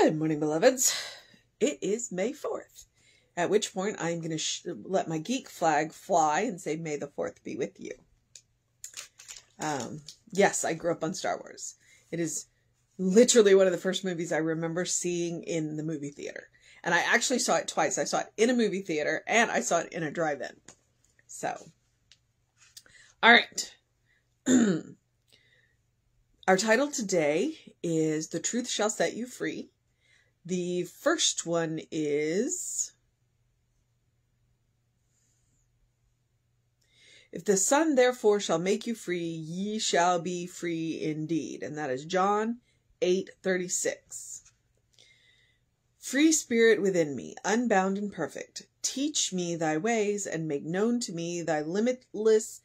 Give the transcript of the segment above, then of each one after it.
Good morning, beloveds. It is May 4th, at which point I'm going to let my geek flag fly and say, May the 4th be with you. Yes, I grew up on Star Wars. It is literally one of the first movies I remember seeing in the movie theater. And I actually saw it twice. I saw it in a movie theater and I saw it in a drive-in. So, all right. Our title today is The Truth Shall Set You Free. The first one is, If the Son therefore shall make you free, ye shall be free indeed. And that is John 8:36. Free spirit within me, unbound and perfect, teach me thy ways and make known to me thy limitless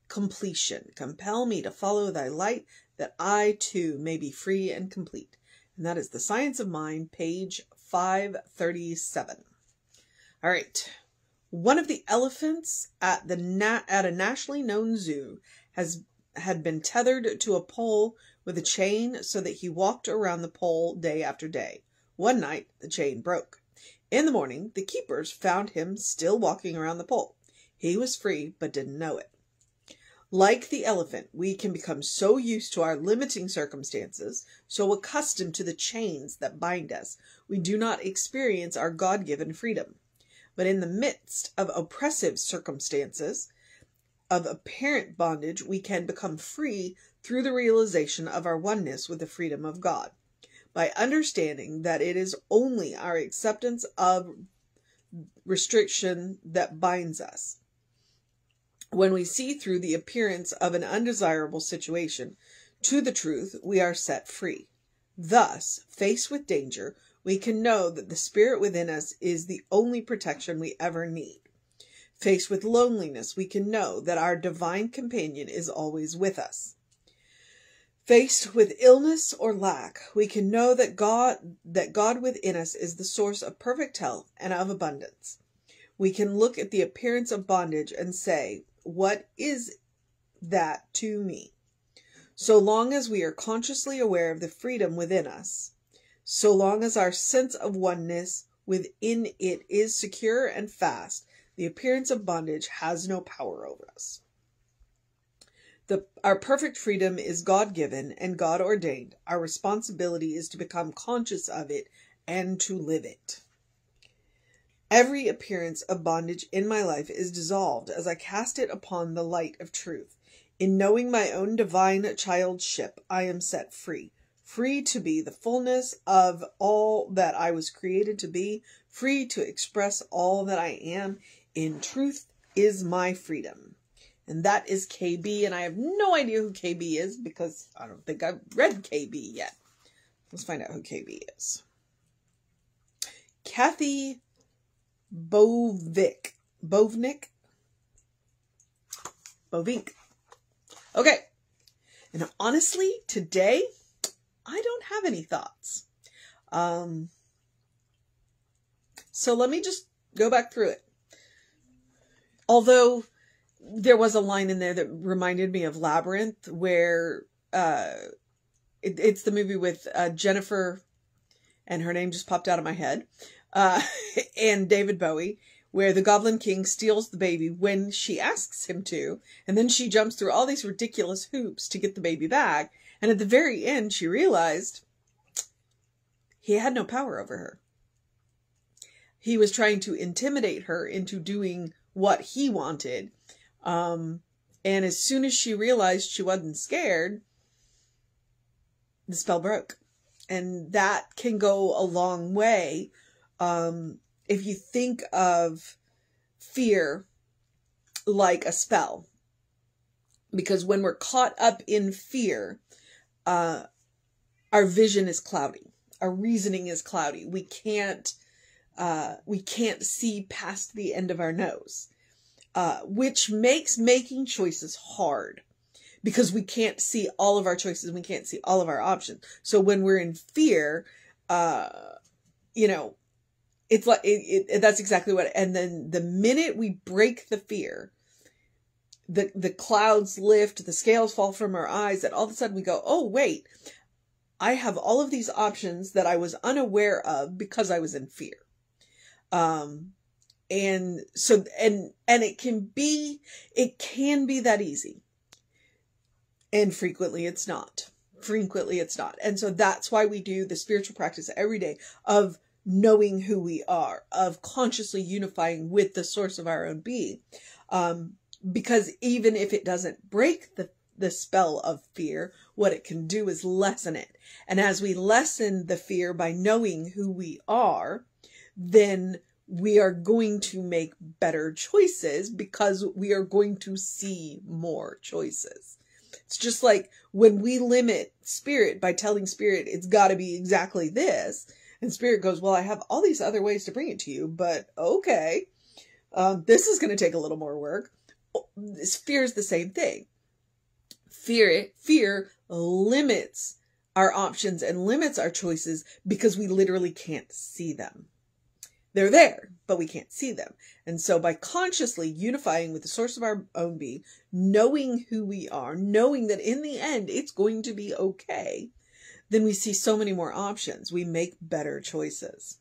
completion. Compel me to follow thy light, that I too may be free and complete. And that is The Science of Mind, page 537. All right. One of the elephants at a nationally known zoo had been tethered to a pole with a chain so that he walked around the pole day after day. One night, the chain broke. In the morning, the keepers found him still walking around the pole. He was free, but didn't know it. Like the elephant, we can become so used to our limiting circumstances, so accustomed to the chains that bind us, we do not experience our God-given freedom. But in the midst of oppressive circumstances, of apparent bondage, we can become free through the realization of our oneness with the freedom of God, by understanding that it is only our acceptance of restriction that binds us. When we see through the appearance of an undesirable situation to the truth, we are set free. Thus, faced with danger, we can know that the spirit within us is the only protection we ever need. Faced with loneliness, we can know that our divine companion is always with us. Faced with illness or lack, we can know that God within us is the source of perfect health and of abundance. We can look at the appearance of bondage and say, what is that to me? So long as we are consciously aware of the freedom within us, so long as our sense of oneness within it is secure and fast, the appearance of bondage has no power over us. Our perfect freedom is God-given and God-ordained. Our responsibility is to become conscious of it and to live it. Every appearance of bondage in my life is dissolved as I cast it upon the light of truth. In knowing my own divine childship, I am set free. Free to be the fullness of all that I was created to be. Free to express all that I am. In truth is my freedom. And that is KB, and I have no idea who KB is because I don't think I've read KB yet. Let's find out who KB is. Kathy Boevink. Okay. And honestly, today, I don't have any thoughts. So let me just go back through it. Although there was a line in there that reminded me of Labyrinth, where it's the movie with Jennifer, and her name just popped out of my head, and David Bowie, where the Goblin King steals the baby when she asks him to, and then she jumps through all these ridiculous hoops to get the baby back, and at the very end she realized he had no power over her. He was trying to intimidate her into doing what he wanted, and as soon as she realized she wasn't scared, the spell broke. And that can go a long way. If you think of fear like a spell, because when we're caught up in fear, our vision is cloudy. Our reasoning is cloudy. We can't see past the end of our nose, which makes making choices hard. Because we can't see all of our choices, we can't see all of our options. So when we're in fear, it's like that's exactly what. And then the minute we break the fear, the clouds lift, the scales fall from our eyes, and all of a sudden we go, oh wait, I have all of these options that I was unaware of because I was in fear. And so, and it can be that easy. And frequently it's not. And so that's why we do the spiritual practice every day of knowing who we are, of consciously unifying with the source of our own being. Because even if it doesn't break the spell of fear, what it can do is lessen it. And as we lessen the fear by knowing who we are, then we are going to make better choices because we are going to see more choices. It's just like when we limit spirit by telling spirit it's got to be exactly this, and spirit goes, well, I have all these other ways to bring it to you, but okay, this is going to take a little more work. Fear is the same thing. Fear limits our options and limits our choices because we literally can't see them. They're there, but we can't see them. And so by consciously unifying with the source of our own being, knowing who we are, knowing that in the end it's going to be okay, then we see so many more options. We make better choices.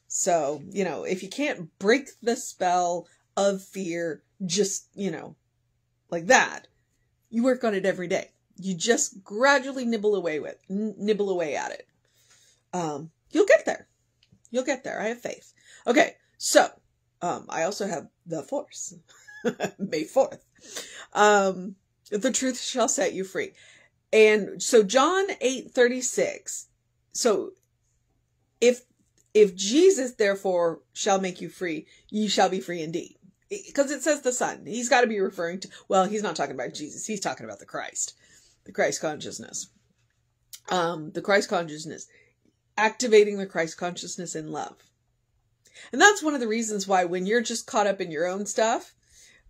So, if you can't break the spell of fear just, like that, you work on it every day. You just gradually nibble away at it. You'll get there. You'll get there. I have faith. Okay. So, I also have the Force, May 4th. The truth shall set you free. And so John 8:36. So if Jesus therefore shall make you free, ye shall be free indeed. Because it says the Son. He's got to be referring to, well, he's not talking about Jesus. He's talking about the Christ consciousness. The Christ consciousness. Activating the Christ consciousness in love. And that's one of the reasons why when you're just caught up in your own stuff,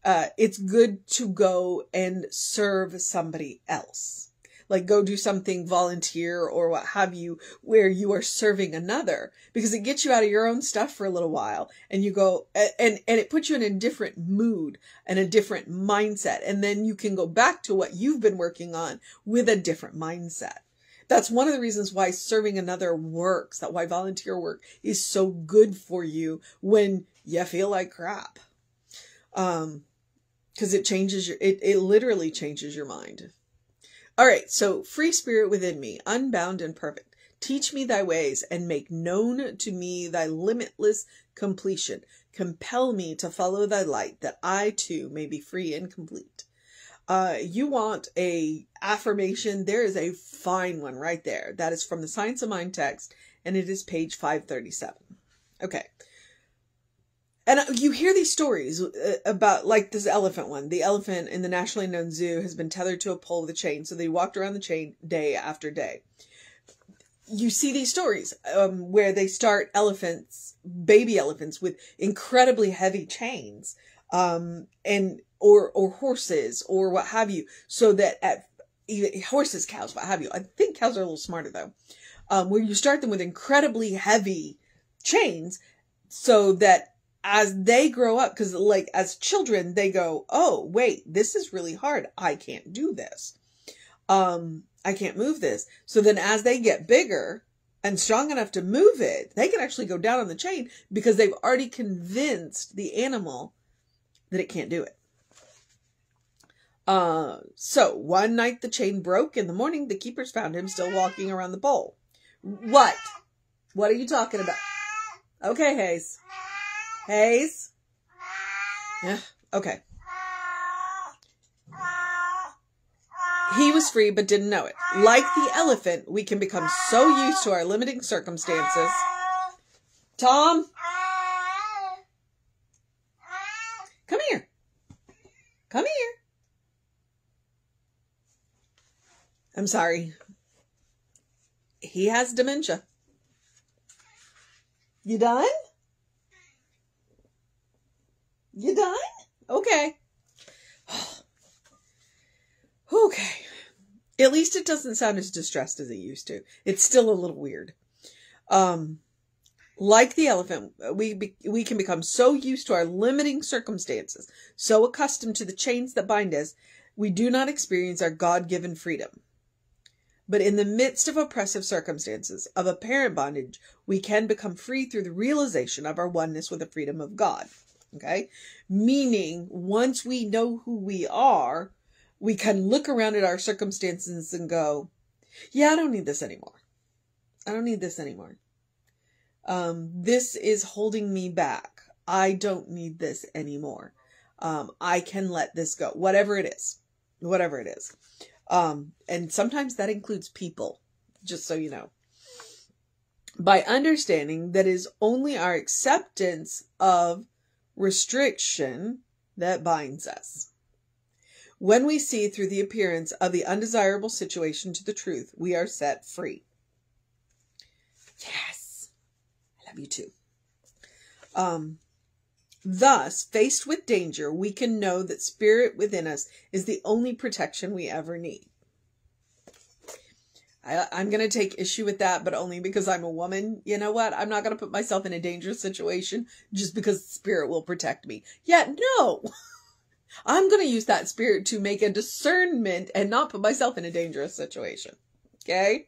it's good to go and serve somebody else. Like go do something, volunteer or what have you, where you are serving another, because it gets you out of your own stuff for a little while and you go, and it puts you in a different mood and a different mindset. And then you can go back to what you've been working on with a different mindset. That's one of the reasons why serving another works, why volunteer work is so good for you when you feel like crap. Because it changes it literally changes your mind. All right. So free spirit within me, unbound and perfect. Teach me thy ways and make known to me thy limitless completion. Compel me to follow thy light that I too may be free and complete. You want a affirmation? There is a fine one right there. That is from the Science of Mind text, and it is page 537. Okay. And you hear these stories about, like this elephant one. The elephant in the nationally known zoo has been tethered to a pole with a chain, so they walked around the chain day after day. You see these stories where they start baby elephants with incredibly heavy chains, or horses or what have you, so that horses, cows, what have you. I think cows are a little smarter though, where you start them with incredibly heavy chains so that as they grow up, because like as children, they go, oh, wait, this is really hard. I can't do this. I can't move this. So then as they get bigger and strong enough to move it, they can actually go down on the chain because they've already convinced the animal that it can't do it. So one night the chain broke. In the morning, the keepers found him still walking around the pole. What? What are you talking about? Okay, Hayes. Hayes? Yeah, okay. He was free but didn't know it. Like the elephant, we can become so used to our limiting circumstances. Tom? Come here. Come here. I'm sorry. He has dementia. You done? You done? Okay. Okay. At least it doesn't sound as distressed as it used to. It's still a little weird. Like the elephant, we can become so used to our limiting circumstances, so accustomed to the chains that bind us, we do not experience our God-given freedom. But in the midst of oppressive circumstances, of apparent bondage, we can become free through the realization of our oneness with the freedom of God. Okay? Meaning, once we know who we are, we can look around at our circumstances and go, yeah, I don't need this anymore. I don't need this anymore. This is holding me back. I don't need this anymore. I can let this go. Whatever it is. Whatever it is. And sometimes that includes people, just so you know. By understanding that it is only our acceptance of restriction that binds us. When we see through the appearance of the undesirable situation to the truth, we are set free. Yes. I love you too. Thus, faced with danger, we can know that spirit within us is the only protection we ever need. I'm going to take issue with that, but only because I'm a woman. You know what? I'm not going to put myself in a dangerous situation just because spirit will protect me. Yeah, no. I'm going to use that spirit to make a discernment and not put myself in a dangerous situation. Okay?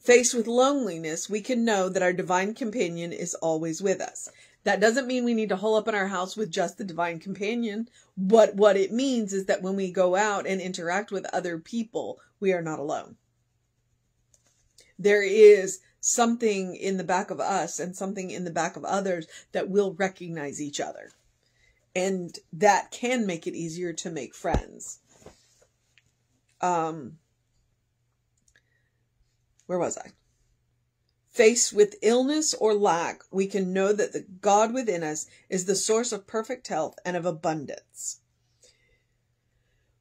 Faced with loneliness, we can know that our divine companion is always with us. That doesn't mean we need to hole up in our house with just the divine companion. But what it means is that when we go out and interact with other people, we are not alone. There is something in the back of us and something in the back of others that will recognize each other. And that can make it easier to make friends. Where was I? Faced with illness or lack, we can know that the God within us is the source of perfect health and of abundance.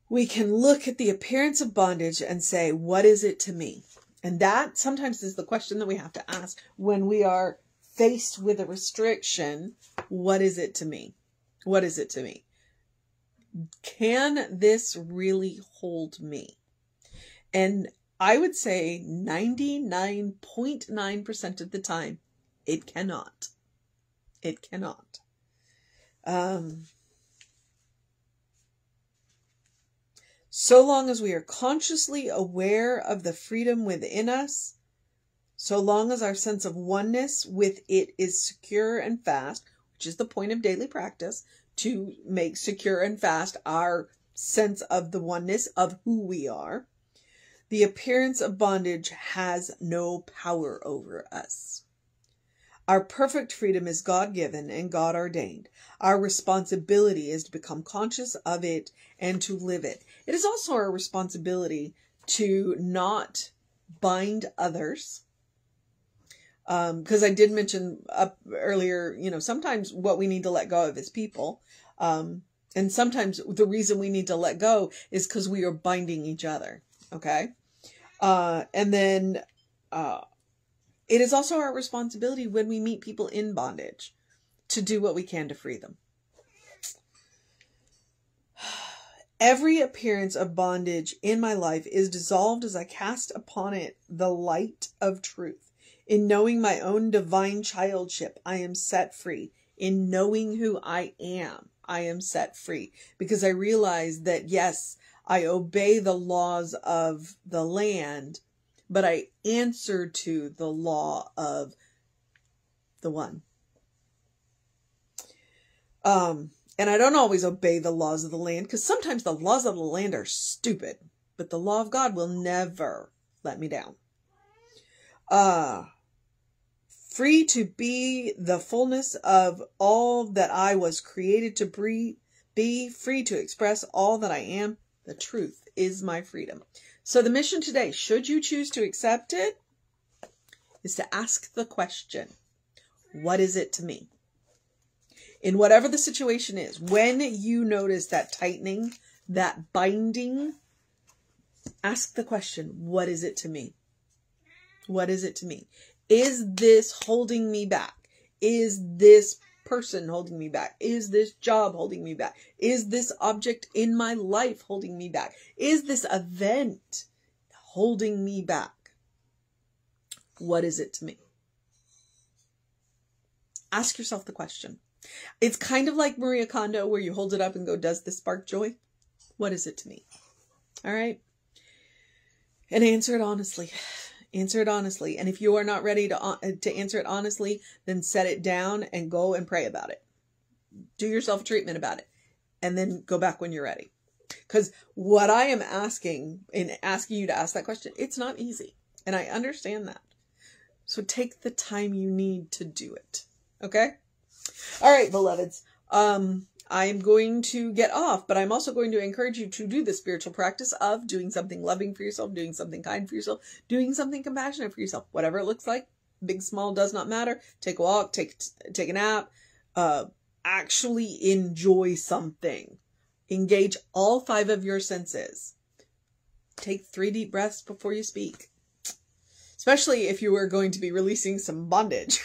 We can look at the appearance of bondage and say, what is it to me? And that sometimes is the question that we have to ask when we are faced with a restriction. What is it to me? What is it to me? Can this really hold me? And I would say 99.9% of the time, it cannot. It cannot. So long as we are consciously aware of the freedom within us, so long as our sense of oneness with it is secure and fast, which is the point of daily practice, to make secure and fast our sense of the oneness of who we are, the appearance of bondage has no power over us. Our perfect freedom is God-given and God-ordained. Our responsibility is to become conscious of it and to live it. It is also our responsibility to not bind others. Because I did mention earlier, sometimes what we need to let go of is people. And sometimes the reason we need to let go is because we are binding each other. Okay. And then, it is also our responsibility when we meet people in bondage to do what we can to free them. Every appearance of bondage in my life is dissolved as I cast upon it the light of truth. In knowing my own divine childship, I am set free. In knowing who I am set free. Because I realize that, yes, I obey the laws of the land, but I answer to the law of the one. And I don't always obey the laws of the land, because sometimes the laws of the land are stupid, but the law of God will never let me down. Free to be the fullness of all that I was created to be, free to express all that I am. The truth is my freedom. So the mission today, should you choose to accept it, is to ask the question, what is it to me? In whatever the situation is, when you notice that tightening, that binding, ask the question, what is it to me? What is it to me? Is this holding me back? Is this person holding me back? Is this job holding me back? Is this object in my life holding me back? Is this event holding me back? What is it to me? Ask yourself the question. It's kind of like Maria Kondo, where you hold it up and go, does this spark joy? What is it to me? All right. And answer it honestly. Answer it honestly. And if you are not ready to answer it honestly, then set it down and go and pray about it. Do yourself a treatment about it. And then go back when you're ready. Because what I am asking, in asking you to ask that question, it's not easy. And I understand that. So take the time you need to do it. Okay? All right, beloveds. I'm going to get off, but I'm also going to encourage you to do the spiritual practice of doing something loving for yourself, doing something kind for yourself, doing something compassionate for yourself, whatever it looks like. Big, small, does not matter. Take a walk, take a nap, actually enjoy something. Engage all 5 of your senses. Take 3 deep breaths before you speak, especially if you are going to be releasing some bondage.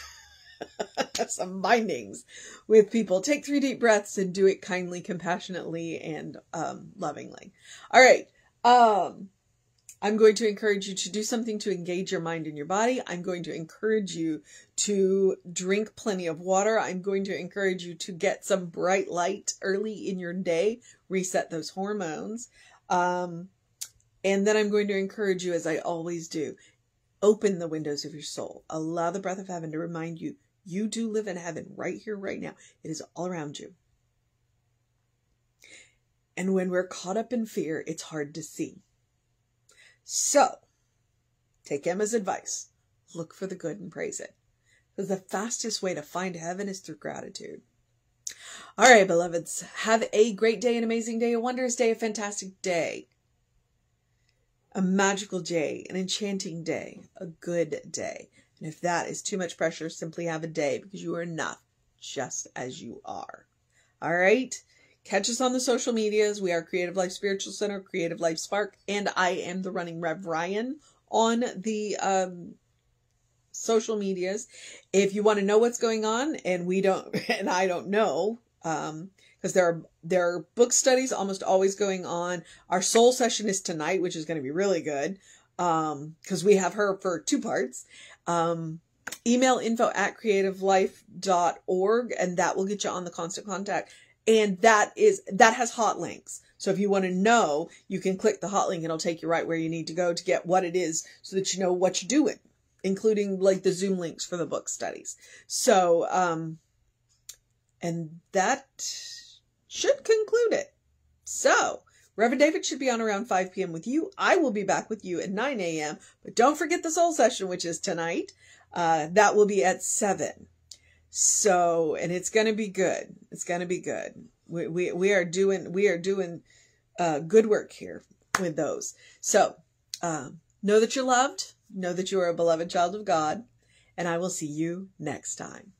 Some bindings with people. Take 3 deep breaths and do it kindly, compassionately, and lovingly. All right. I'm going to encourage you to do something to engage your mind and your body. I'm going to encourage you to drink plenty of water. I'm going to encourage you to get some bright light early in your day, reset those hormones. And then I'm going to encourage you, as I always do, open the windows of your soul. Allow the breath of heaven to remind you, you do live in heaven right here, right now. It is all around you. And when we're caught up in fear, it's hard to see. So, take Emma's advice. Look for the good and praise it. Because the fastest way to find heaven is through gratitude. All right, beloveds. Have a great day, an amazing day, a wondrous day, a fantastic day. A magical day, an enchanting day, a good day. And if that is too much pressure, simply have a day, because you are enough just as you are. All right? Catch us on the social medias. We are Creative Life Spiritual Center, Creative Life Spark, and I am the Running Rev Ryan on the social medias. If you want to know what's going on, and we don't, and I don't know, because there are book studies almost always going on. Our soul session is tonight, which is going to be really good, because we have her for 2 parts. Email info@creativelife.org, and that will get you on the constant contact. And that has hot links. So if you want to know, you can click the hot link and it'll take you right where you need to go to get what it is, so that you know what you're doing, including like the Zoom links for the book studies. So, and that should conclude it. So, Reverend David should be on around 5 p.m. with you. I will be back with you at 9 a.m. But don't forget the soul session, which is tonight. That will be at 7. So, and it's going to be good. It's going to be good. We are doing good work here with those. So, know that you're loved. Know that you are a beloved child of God. And I will see you next time.